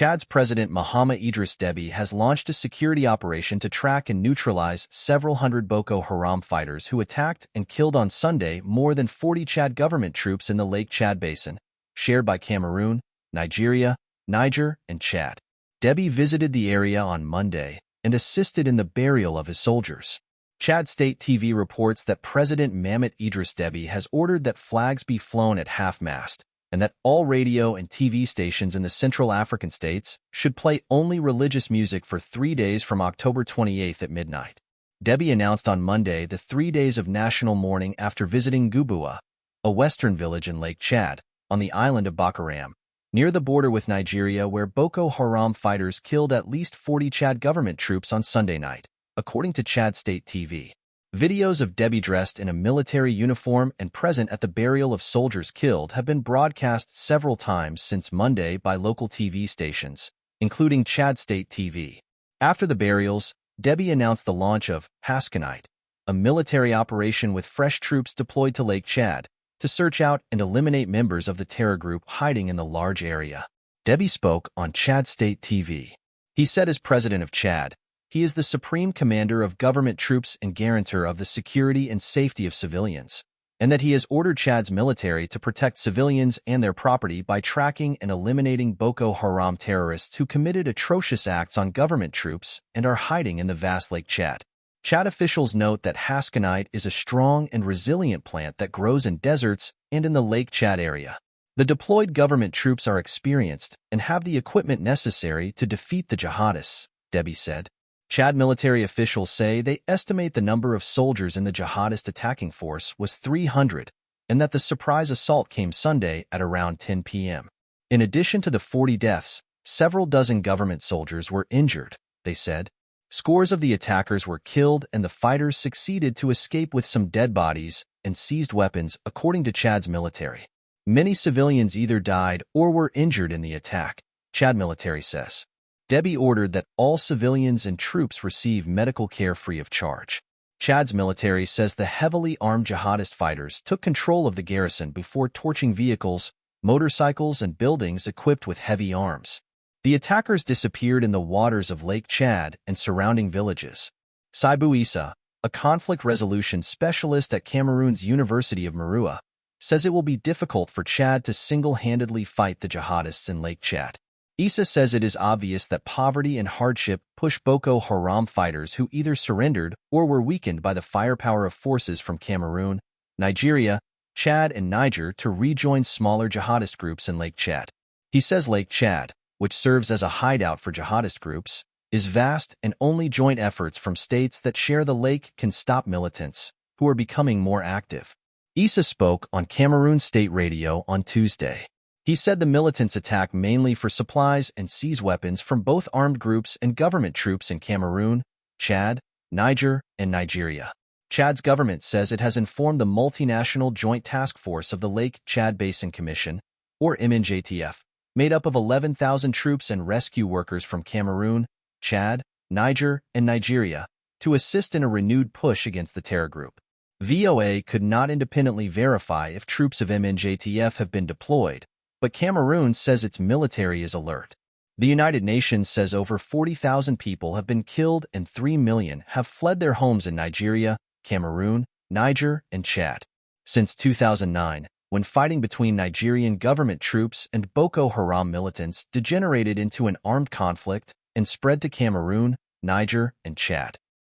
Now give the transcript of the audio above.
Chad's President Mohamed Idris Deby has launched a security operation to track and neutralize several hundred Boko Haram fighters who attacked and killed on Sunday more than 40 Chad government troops in the Lake Chad Basin, shared by Cameroon, Nigeria, Niger, and Chad. Deby visited the area on Monday and assisted in the burial of his soldiers. Chad State TV reports that President Mohamed Idris Deby has ordered that flags be flown at half-mast, and that all radio and TV stations in the Central African states should play only religious music for 3 days from October 28th at midnight. Deby announced on Monday the 3 days of national mourning after visiting Gubua, a western village in Lake Chad, on the island of Boko Haram, near the border with Nigeria, where Boko Haram fighters killed at least 40 Chad government troops on Sunday night, according to Chad State TV. Videos of Deby dressed in a military uniform and present at the burial of soldiers killed have been broadcast several times since Monday by local TV stations, including Chad State TV. After the burials, Deby announced the launch of Haskanite, a military operation with fresh troops deployed to Lake Chad to search out and eliminate members of the terror group hiding in the large area. Deby spoke on Chad State TV. He said, as president of Chad, he is the supreme commander of government troops and guarantor of the security and safety of civilians, and that he has ordered Chad's military to protect civilians and their property by tracking and eliminating Boko Haram terrorists who committed atrocious acts on government troops and are hiding in the vast Lake Chad. Chad officials note that Haskanite is a strong and resilient plant that grows in deserts and in the Lake Chad area. The deployed government troops are experienced and have the equipment necessary to defeat the jihadists, Deby said. Chad military officials say they estimate the number of soldiers in the jihadist attacking force was 300, and that the surprise assault came Sunday at around 10 p.m. In addition to the 40 deaths, several dozen government soldiers were injured, they said. Scores of the attackers were killed and the fighters succeeded to escape with some dead bodies and seized weapons, according to Chad's military. Many civilians either died or were injured in the attack, Chad military says. Deby ordered that all civilians and troops receive medical care free of charge. Chad's military says the heavily armed jihadist fighters took control of the garrison before torching vehicles, motorcycles, and buildings equipped with heavy arms. The attackers disappeared in the waters of Lake Chad and surrounding villages. Saibu Issa, a conflict resolution specialist at Cameroon's University of Marua, says it will be difficult for Chad to single-handedly fight the jihadists in Lake Chad. Issa says it is obvious that poverty and hardship push Boko Haram fighters who either surrendered or were weakened by the firepower of forces from Cameroon, Nigeria, Chad, and Niger to rejoin smaller jihadist groups in Lake Chad. He says Lake Chad, which serves as a hideout for jihadist groups, is vast and only joint efforts from states that share the lake can stop militants, who are becoming more active. Issa spoke on Cameroon State Radio on Tuesday. He said the militants attack mainly for supplies and seize weapons from both armed groups and government troops in Cameroon, Chad, Niger, and Nigeria. Chad's government says it has informed the Multinational Joint Task Force of the Lake Chad Basin Commission, or MNJTF, made up of 11,000 troops and rescue workers from Cameroon, Chad, Niger, and Nigeria, to assist in a renewed push against the terror group. VOA could not independently verify if troops of MNJTF have been deployed, but Cameroon says its military is alert. The United Nations says over 40,000 people have been killed and 3 million have fled their homes in Nigeria, Cameroon, Niger, and Chad. Since 2009, when fighting between Nigerian government troops and Boko Haram militants degenerated into an armed conflict and spread to Cameroon, Niger, and Chad.